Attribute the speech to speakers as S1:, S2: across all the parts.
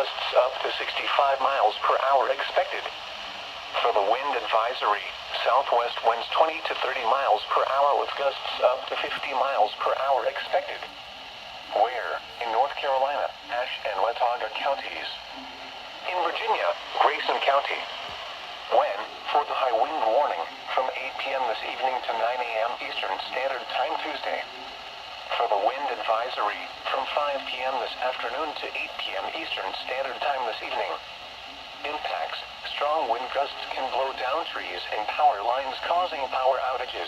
S1: gusts up to 65 miles per hour expected. For the wind advisory, southwest winds 20 to 30 miles per hour with gusts up to 50 miles per hour expected. Where? In North Carolina, Ashe and Watauga counties. In Virginia, Grayson County. When? For the high wind warning, from 8 p.m. this evening to 9 a.m. Eastern Standard Time Tuesday. For the wind advisory, from 5 p.m. this afternoon to 8 p.m. Eastern Standard Time this evening. Impacts: strong wind gusts can blow down trees and power lines, causing power outages.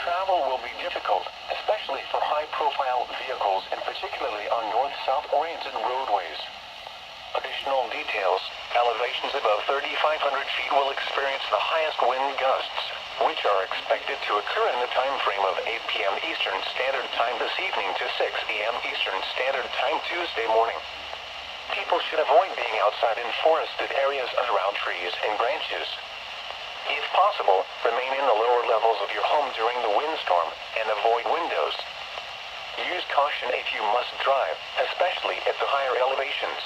S1: Travel will be difficult, especially for high-profile vehicles and particularly on north-south oriented roadways. Additional details: elevations above 3,500 feet will experience the highest wind gusts, which are expected to occur in the time frame of 8 p.m. Eastern Standard Time this evening to 6 a.m. Eastern Standard Time Tuesday morning. People should avoid being outside in forested areas and around trees and branches. If possible, remain in the lower levels of your home during the windstorm and avoid windows. Use caution if you must drive, especially at the higher elevations.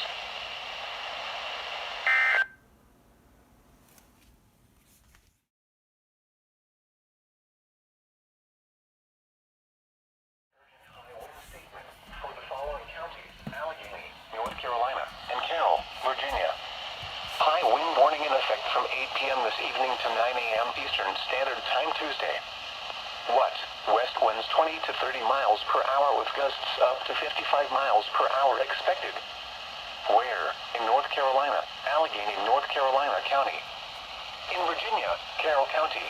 S1: High wind warning in effect from 8 p.m. this evening to 9 a.m. Eastern Standard Time Tuesday. What? West winds 20 to 30 miles per hour with gusts up to 55 miles per hour expected. Where? In North Carolina, Allegheny, North Carolina County. In Virginia, Carroll County.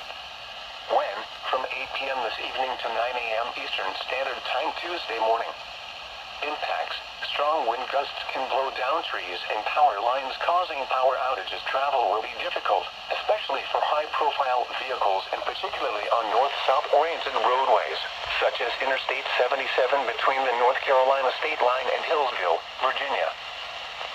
S1: When? From 8 p.m. this evening to 9 a.m. Eastern Standard Time Tuesday morning. Impacts: strong wind gusts can blow down trees and power lines, causing power outages. Travel will be difficult, especially for high-profile vehicles and particularly on north-south oriented roadways, such as Interstate 77 between the North Carolina state line and Hillsville, Virginia.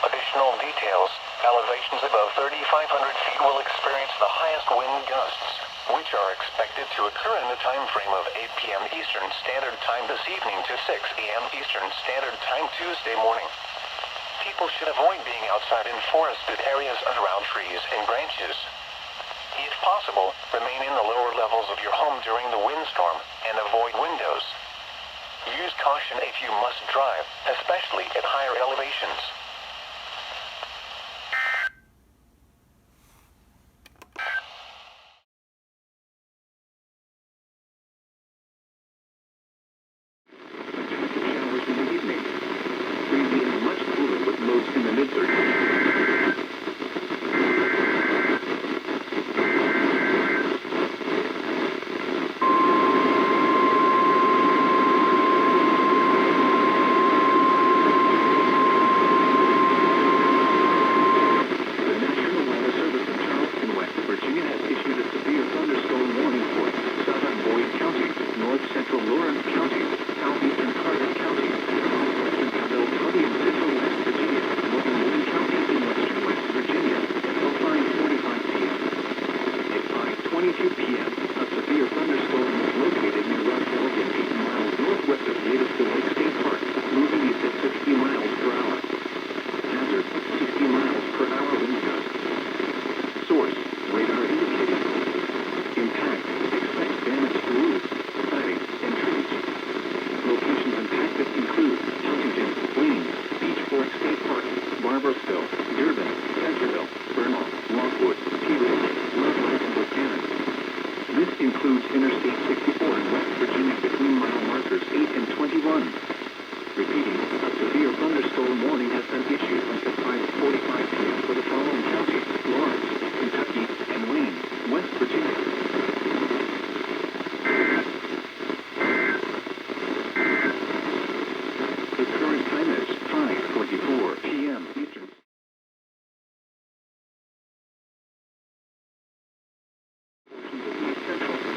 S1: Additional details: elevations above 3,500 feet will experience the highest wind gusts, which are expected to occur in the time frame of 8 p.m. Eastern Standard Time this evening to 6 a.m. Eastern Standard Time Tuesday morning. People should avoid being outside in forested areas and around trees and branches. If possible, remain in the lower levels of your home during the windstorm and avoid windows. Use caution if you must drive, especially at higher elevations.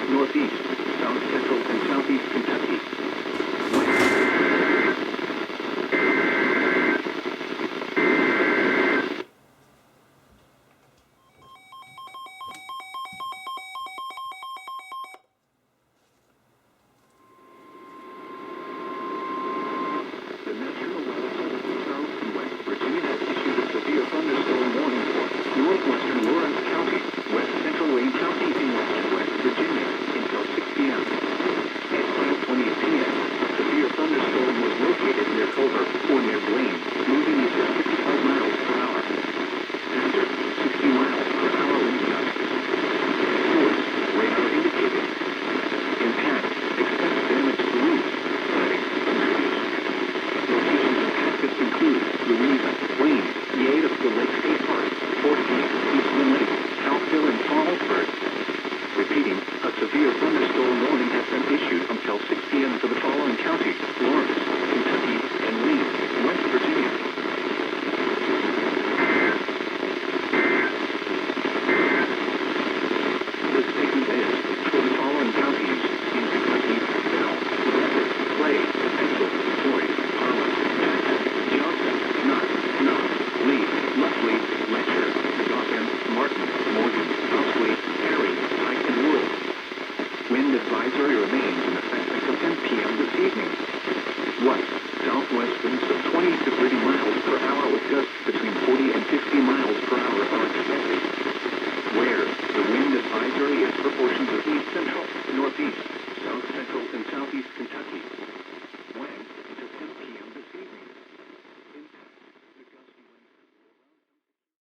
S2: Northeast, South Central